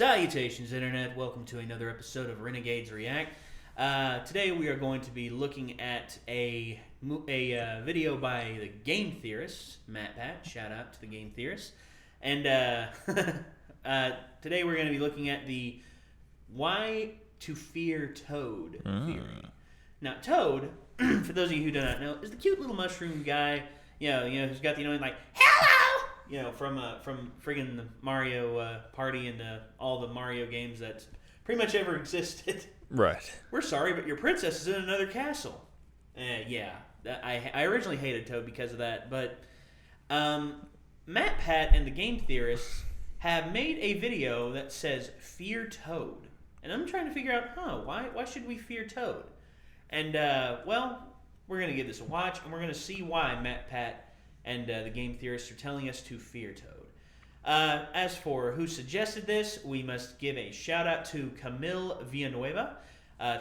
Salutations, Internet. Welcome to another episode of Renegades React. Today we are going to be looking at a video by the Game Theorists, Matt Pat. Shout out to the Game Theorists. And today we're going to be looking at the Why to Fear Toad theory. Now, Toad, for those of you who do not know, is the cute little mushroom guy, who's got the annoying, like, hello! From friggin' the Mario Party and all the Mario games that pretty much ever existed. Right. We're sorry, but your princess is in another castle. I originally hated Toad because of that, but Matt Pat and the Game Theorists have made a video that says Fear Toad. And I'm trying to figure out, why should we fear Toad? And, we're going to give this a watch, and we're going to see why Matt Pat and the Game Theorists are telling us to fear Toad. As for who suggested this, we must give a shout out to Camille Villanueva.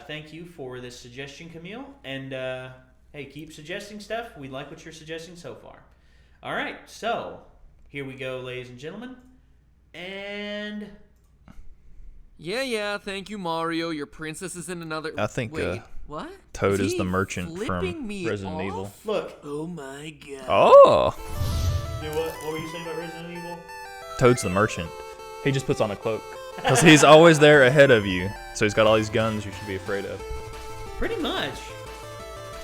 Thank you for this suggestion, Camille. And hey, keep suggesting stuff. We like what you're suggesting so far. All right, so here we go, ladies and gentlemen. And Yeah, thank you, Mario. Your princess is in another... I think Wait, what? Toad is is the merchant from me Resident off? Evil. look. Oh my god. Oh! Dude, what were you saying about Resident Evil? Toad's the merchant. He just puts on a cloak. Because he's always there ahead of you. So he's got all these guns you should be afraid of. Pretty much.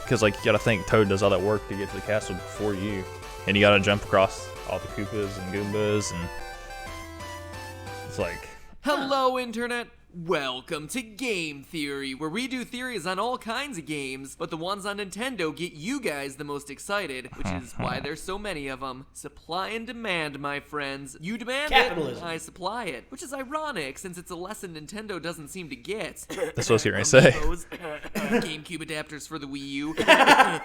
Because, you gotta think Toad does all that work to get to the castle before you. And you gotta jump across all the Koopas and Goombas and... It's like... Hello, Internet. Welcome to Game Theory, where we do theories on all kinds of games, but the ones on Nintendo get you guys the most excited, which is why there's so many of them. Supply and demand, my friends. You demand Capitalism. it, I supply it, which is ironic since it's a lesson Nintendo doesn't seem to get. That's what I was going to say. GameCube adapters for the Wii U,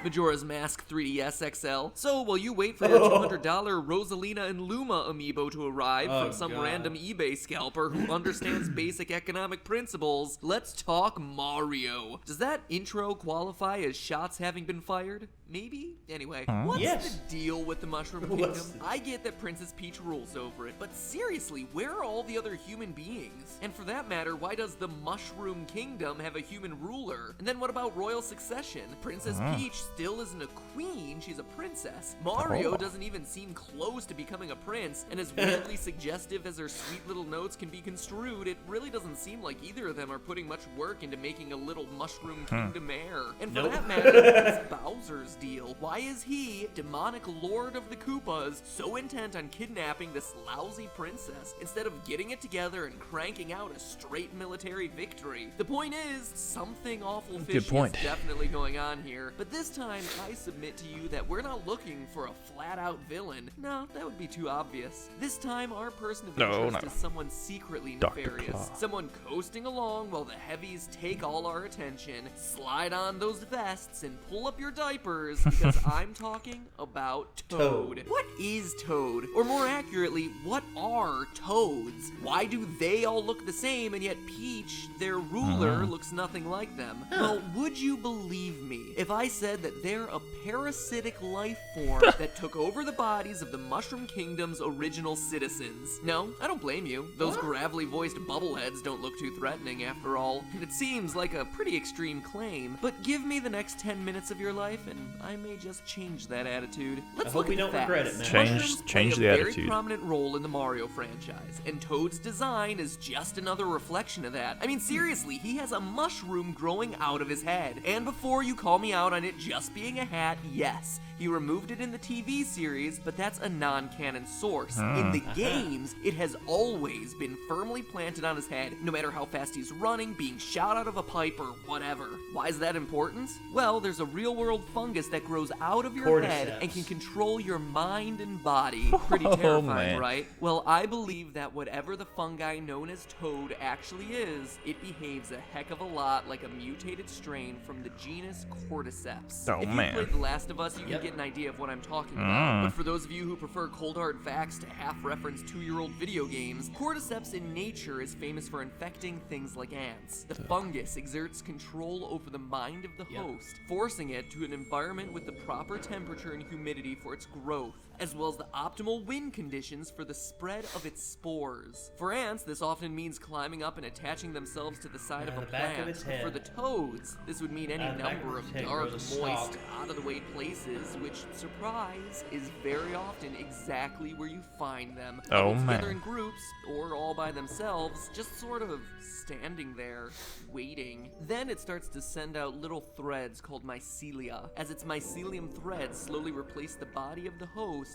Majora's Mask 3DS XL. So while you wait for your $200 Rosalina and Luma amiibo to arrive from some random eBay scalper who understands basic economic principles, let's talk Mario. Does that intro qualify as shots having been fired? Maybe? Anyway, what's the deal with the Mushroom Kingdom? I get that Princess Peach rules over it, but seriously, where are all the other human beings? And for that matter, why does the Mushroom Kingdom have a human ruler? And then what about royal succession? Princess Peach still isn't a queen, she's a princess. Mario doesn't even seem close to becoming a prince, and as weirdly suggestive as her sweet little notes can be construed, it really doesn't seem like either of them are putting much work into making a little Mushroom Kingdom heir. And for that matter, it's Bowser's deal. Why is he, demonic lord of the Koopas, so intent on kidnapping this lousy princess instead of getting it together and cranking out a straight military victory? The point is, something awful fishy is definitely going on here. But this time, I submit to you that we're not looking for a flat-out villain. No, that would be too obvious. This time, our person of interest is someone secretly nefarious. Someone coasting along while the heavies take all our attention. Slide on those vests and pull up your diapers, because I'm talking about Toad. What is Toad? Or more accurately, what are toads? Why do they all look the same and yet Peach, their ruler, looks nothing like them? Well, would you believe me if I said that they're a parasitic life form that took over the bodies of the Mushroom Kingdom's original citizens? No, I don't blame you. Those gravelly voiced bubbleheads don't look too threatening after all. And it seems like a pretty extreme claim, but give me the next 10 minutes of your life and I may just change that attitude. Let's look at the facts. Regret it, man. Change the a attitude. Very prominent role in the Mario franchise, and Toad's design is just another reflection of that. I mean, seriously, he has a mushroom growing out of his head. And before you call me out on it just being a hat, yes, he removed it in the TV series, but that's a non-canon source. In the games, it has always been firmly planted on his head, no matter how fast he's running, being shot out of a pipe, or whatever. Why is that important? Well, there's a real-world fungus that grows out of your head and can control your mind and body. Pretty terrifying, right? Well, I believe that whatever the fungi known as Toad actually is, it behaves a heck of a lot like a mutated strain from the genus cordyceps. If you played The Last of Us, you can get an idea of what I'm talking about. But for those of you who prefer cold hard facts to half-reference 2-year-old video games, cordyceps in nature is famous for infecting things like ants. The fungus exerts control over the mind of the host, forcing it to environment with the proper temperature and humidity for its growth, as well as the optimal wind conditions for the spread of its spores. For ants, this often means climbing up and attaching themselves to the side of a back of plant. its head. For the toads, this would mean any the back number of of its head dark, grows a moist, stalk. out-of-the-way places, which, surprise, is very often exactly where you find them. Oh, Huddled together man. in groups, or all by themselves, just sort of standing there, waiting. Then it starts to send out little threads called mycelia. As its mycelium threads slowly replace the body of the host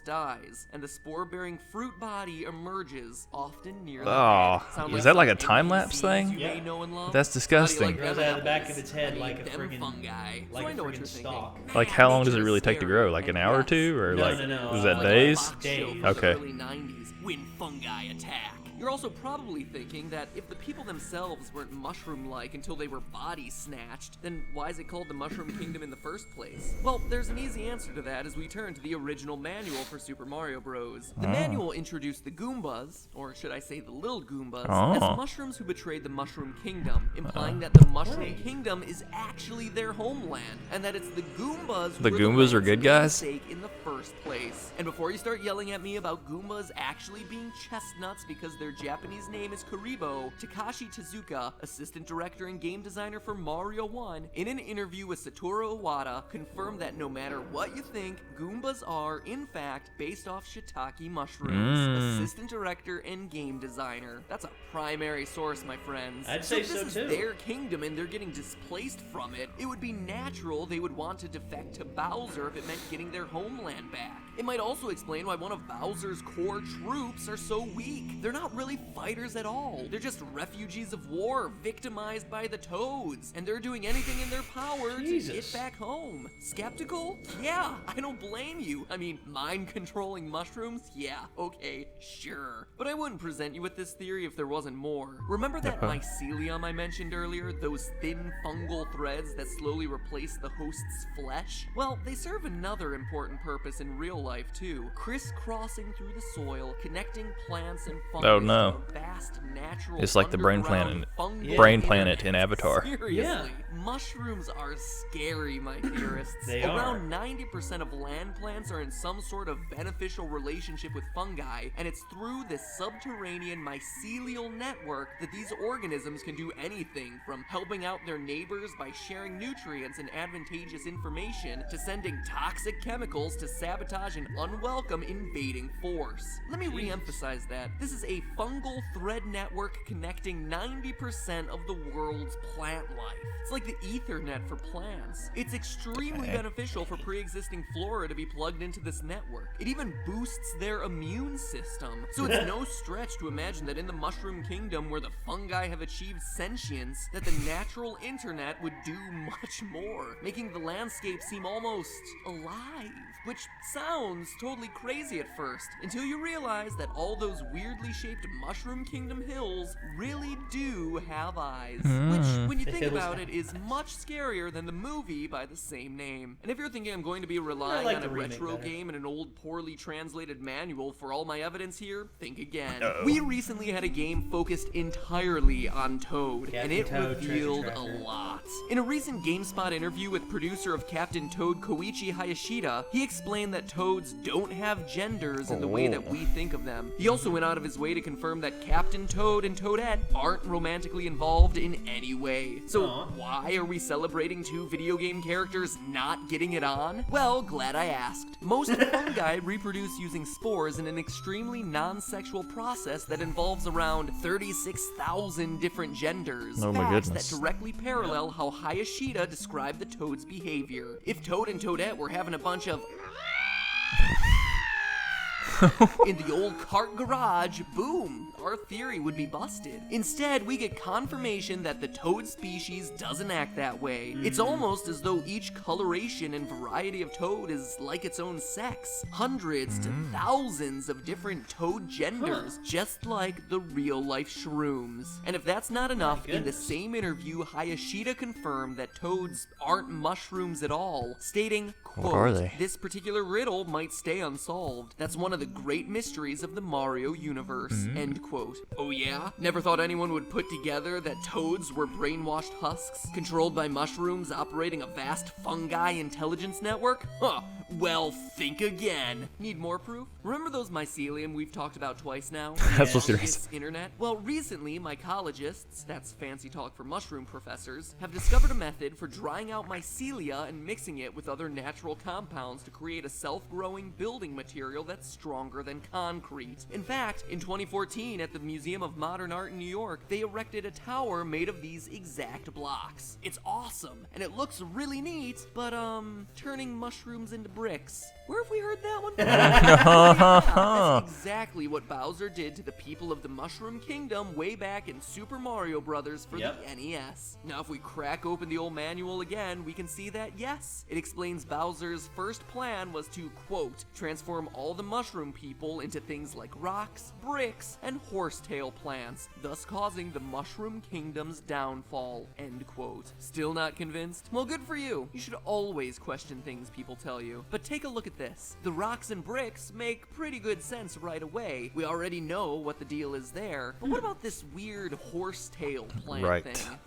dies, and the spore-bearing fruit body emerges, often near the Oh, head. Sound is that like a some time-lapse NPCs thing? you may Yeah. know and love? That's disgusting. How do you like Grows them out of the back apples? of its head I mean, like a them friggin' fungi. like So I a know what friggin' you're stalk. thinking. Like, how long does it really take to grow? Like an hour or two, or No, like no, is that like days? Fox show Days. from the Okay. early 90s, when fungi attack. You're also probably thinking that if the people themselves weren't mushroom-like until they were body snatched, then why is it called the Mushroom Kingdom in the first place? Well, there's an easy answer to that as we turn to the original manual for Super Mario Bros. The manual introduced the Goombas, or should I say the little Goombas, as mushrooms who betrayed the Mushroom Kingdom, implying that the Mushroom Kingdom is actually their homeland, and that it's the Goombas who The were Goombas are land's good guys? namesake in the first place. And before you start yelling at me about Goombas actually being chestnuts because their Japanese name is Karibo, Takashi Tezuka, assistant director and game designer for Mario 1, in an interview with Satoru Iwata, confirmed that no matter what you think, Goombas are, in fact, based off shiitake mushrooms. Assistant director and game designer. That's a primary source, my friends. I'd say if this so, is too. their kingdom and they're getting displaced from it, it would be natural they would want to defect to Bowser if it meant getting their homeland back. It might also explain why one of Bowser's core troops are so weak. They're not really fighters at all. They're just refugees of war, victimized by the Toads, and they're doing anything in their power to get back home. Skeptical? Yeah, I don't blame you. I mean, mind-controlling mushrooms? Yeah, okay, sure. But I wouldn't present you with this theory if there wasn't more. Remember that mycelium I mentioned earlier? Those thin fungal threads that slowly replace the host's flesh? Well, they serve another important purpose in real life too. Crisscrossing through the soil, connecting plants and fungus Oh, no. to a vast natural It's like the brain underground planet- fungal brain planet in internet. Avatar. Seriously. Yeah. Mushrooms are scary, my theorists. They Around 90% of land plants are in some sort of beneficial relationship with fungi, and it's through this subterranean mycelial network that these organisms can do anything from helping out their neighbors by sharing nutrients and advantageous information to sending toxic chemicals to sabotage an unwelcome invading force. Let me re-emphasize that. This is a fungal thread network connecting 90% of the world's plant life. It's like the Ethernet for plants. It's extremely beneficial for pre-existing flora to be plugged into this network. It even boosts their immune system. So it's no stretch to imagine that in the Mushroom Kingdom, where the fungi have achieved sentience, that the natural internet would do much more, making the landscape seem almost alive. Which sounds totally crazy at first, until you realize that all those weirdly shaped Mushroom Kingdom hills really do have eyes. Which, when you think about it, is much scarier than the movie by the same name. And if you're thinking I'm going to be relying like on the a remake retro better. game and an old poorly translated manual for all my evidence here, think again. We recently had a game focused entirely on Toad, and it Captain Toad, Treasure revealed a Tracker. lot. In a recent GameSpot interview with producer of Captain Toad Koichi Hayashida, he explained that Toads don't have genders in the way that we think of them. He also went out of his way to confirm that Captain Toad and Toadette aren't romantically involved in any way. So why are we celebrating two video game characters not getting it on? Well, glad I asked. Most fungi reproduce using spores in an extremely non-sexual process that involves around 36,000 different genders. Oh my Facts goodness. that directly parallel how Hayashida described the Toad's behavior. If Toad and Toadette were having a bunch of in the old cart garage, boom, our theory would be busted. Instead, we get confirmation that the toad species doesn't act that way. It's almost as though each coloration and variety of toad is like its own sex. Hundreds to thousands of different toad genders, just like the real-life shrooms. And if that's not enough, in the same interview, Hayashida confirmed that toads aren't mushrooms at all, stating, quote, What are they? "This particular riddle might stay unsolved. That's one of the great mysteries of the Mario universe, end quote. Oh yeah? Never thought anyone would put together that toads were brainwashed husks, controlled by mushrooms operating a vast fungi intelligence network? Huh. Well, think again. Need more proof? Remember those mycelium we've talked about twice now? That's what's your This internet? Well, recently, mycologists, that's fancy talk for mushroom professors, have discovered a method for drying out mycelia and mixing it with other natural compounds to create a self-growing building material that's stronger than concrete. In fact, in 2014, at the Museum of Modern Art in New York, they erected a tower made of these exact blocks. It's awesome, and it looks really neat, but, turning mushrooms into bricks. Where have we heard that one before? Yeah, that's exactly what Bowser did to the people of the Mushroom Kingdom way back in Super Mario Bros. For the NES. Now, if we crack open the old manual again, we can see that, yes, it explains Bowser's first plan was to, quote, transform all the mushroom people into things like rocks, bricks, and horsetail plants, thus causing the Mushroom Kingdom's downfall, end quote. Still not convinced? Well, good for you. You should always question things people tell you. But take a look at this. The rocks and bricks make pretty good sense right away. We already know what the deal is there. But what about this weird horsetail plant thing?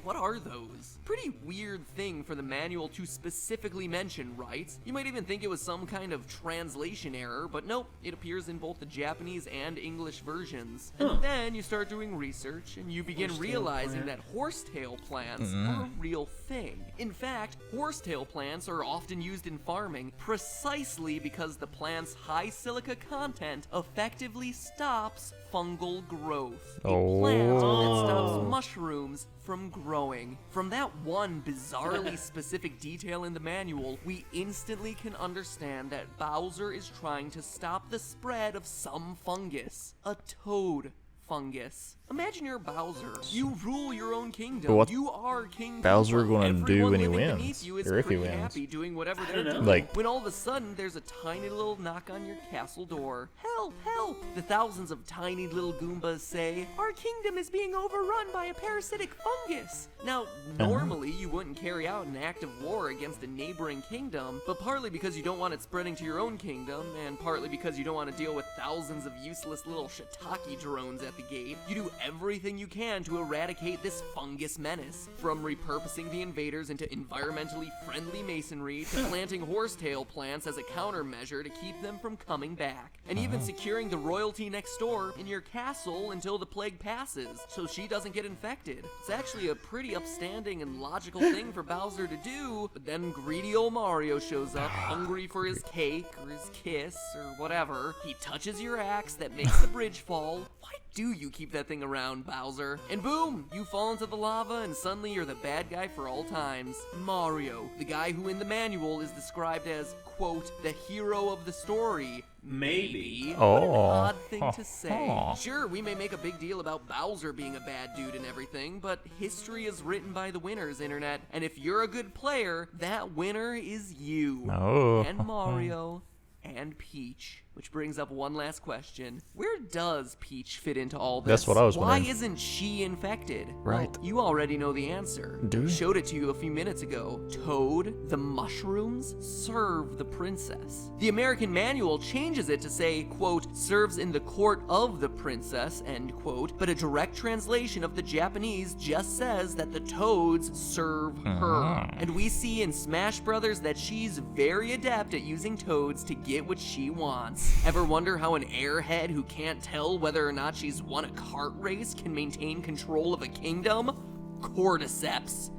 What are those? Pretty weird thing for the manual to specifically mention, right? You might even think it was some kind of translation error, but nope, it appears in both the Japanese and English versions. And then you start doing research, and you begin realizing that horsetail plants are a real thing. In fact, horsetail plants are often used in farming precisely because the plant's high silica content effectively stops fungal growth. A plant that stops mushrooms from growing. From that one bizarrely specific detail in the manual, we instantly can understand that Bowser is trying to stop the spread of some fungus. A toad fungus. Imagine you're Bowser. You rule your own kingdom. What You are King Bowser Koopa. gonna do Everyone when he living wins? beneath you is Or if he pretty wins? happy doing whatever they're know. doing. Like- When all of a sudden there's a tiny little knock on your castle door. Help, help! The thousands of tiny little Goombas say, our kingdom is being overrun by a parasitic fungus. Now, normally you wouldn't carry out an act of war against a neighboring kingdom, but partly because you don't want it spreading to your own kingdom, and partly because you don't want to deal with thousands of useless little shiitake drones at the gate, you do everything you can to eradicate this fungus menace. From repurposing the invaders into environmentally friendly masonry to planting horsetail plants as a countermeasure to keep them from coming back, and even securing the royalty next door in your castle until the plague passes so she doesn't get infected. It's actually a pretty upstanding and logical thing for Bowser to do, but then greedy old Mario shows up hungry for his cake or his kiss or whatever. He touches your axe that makes the bridge fall. Why do you keep that thing around, Bowser? And boom, you fall into the lava and suddenly you're the bad guy for all times. Mario, the guy who in the manual is described as, quote, the hero of the story. Maybe. What an odd thing to say. Sure, we may make a big deal about Bowser being a bad dude and everything, but history is written by the winners, internet. And if you're a good player, that winner is you. And Mario and Peach. Which brings up one last question. Where does Peach fit into all this? That's what I was Why wondering. isn't she infected? Right. Well, you already know the answer. Do you? Showed it to you a few minutes ago. Toad, the mushrooms, serve the princess. The American manual changes it to say, quote, serves in the court of the princess, end quote, but a direct translation of the Japanese just says that the toads serve her. And we see in Smash Brothers that she's very adept at using toads to get what she wants. Ever wonder how an airhead who can't tell whether or not she's won a kart race can maintain control of a kingdom? Cordyceps.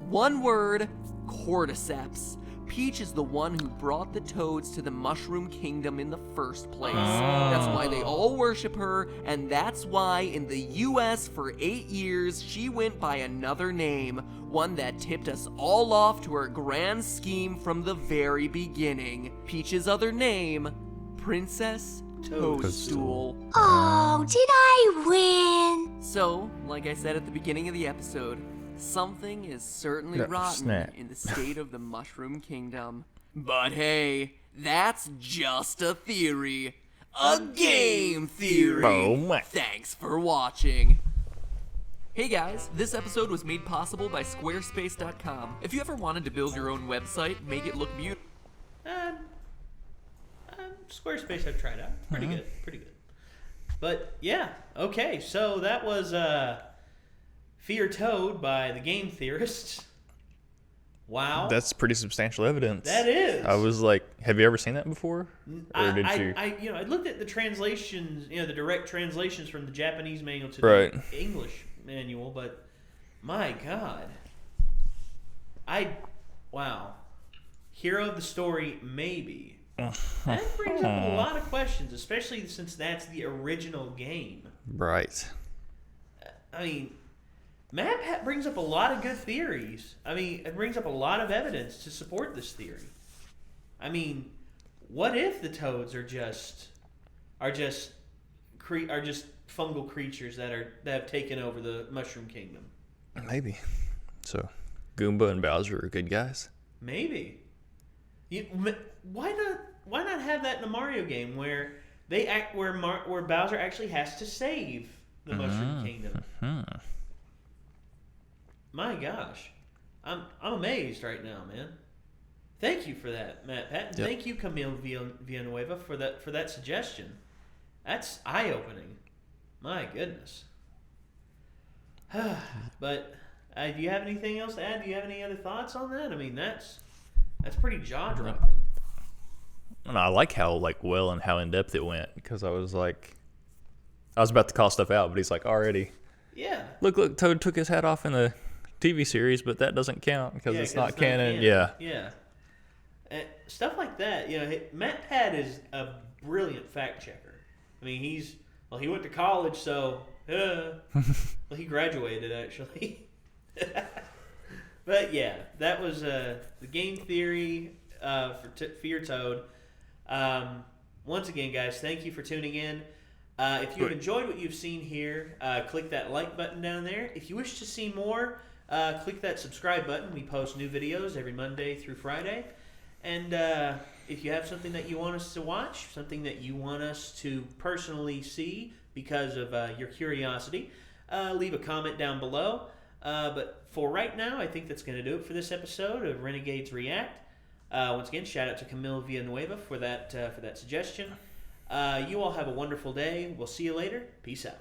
One word, cordyceps. Peach is the one who brought the toads to the Mushroom Kingdom in the first place. That's why they all worship her, and that's why in the US for 8 years she went by another name, one that tipped us all off to her grand scheme from the very beginning. Peach's other name, Princess Toadstool. Oh, did I win? So, like I said at the beginning of the episode, something is certainly Yeah, rotten snap. in the state of the Mushroom Kingdom. But hey, that's just a theory. A game theory. Oh my. Thanks for watching. Hey guys, this episode was made possible by Squarespace.com. If you ever wanted to build your own website, make it look beautiful. Squarespace I've tried out. Pretty good. But yeah, okay. So that was Fear Toad by the Game Theorists. Wow. That's pretty substantial evidence. That is. I was like, have you ever seen that before? Or did you? I looked at the translations, the direct translations from the Japanese manual to Right. the English manual, but my God. Wow. Hero of the story, maybe. That brings up a lot of questions, especially since that's the original game. Right. I mean, Matt brings up a lot of good theories. I mean, it brings up a lot of evidence to support this theory. I mean, what if the toads are just fungal creatures that have taken over the Mushroom Kingdom? Maybe. So, Goomba and Bowser are good guys. Maybe. Why not have that in a Mario game where where Bowser actually has to save the Mushroom Kingdom? My gosh, I'm amazed right now, man. Thank you for that, Matt Patton. Yep. Thank you, Camille Villanueva, for that suggestion. That's eye-opening. My goodness. But do you have anything else to add? Do you have any other thoughts on that? I mean, that's pretty jaw-dropping. And I like how well and how in depth it went, because I was about to call stuff out, but he's like, already. Yeah. Look, Toad took his hat off in the TV series, but that doesn't count because it's not canon. Yeah. Yeah. Stuff like that. Matt Pat is a brilliant fact checker. I mean, he went to college, so he graduated actually. But yeah, that was the game theory for Fear Toad. Once again, guys, thank you for tuning in. If you've enjoyed what you've seen here, click that like button down there. If you wish to see more, click that subscribe button. We post new videos every Monday through Friday. And if you have something that you want us to watch, something that you want us to personally see because of your curiosity, leave a comment down below. But for right now, I think that's going to do it for this episode of Renegades React. Once again, shout out to Camille Villanueva for that suggestion. You all have a wonderful day. We'll see you later. Peace out.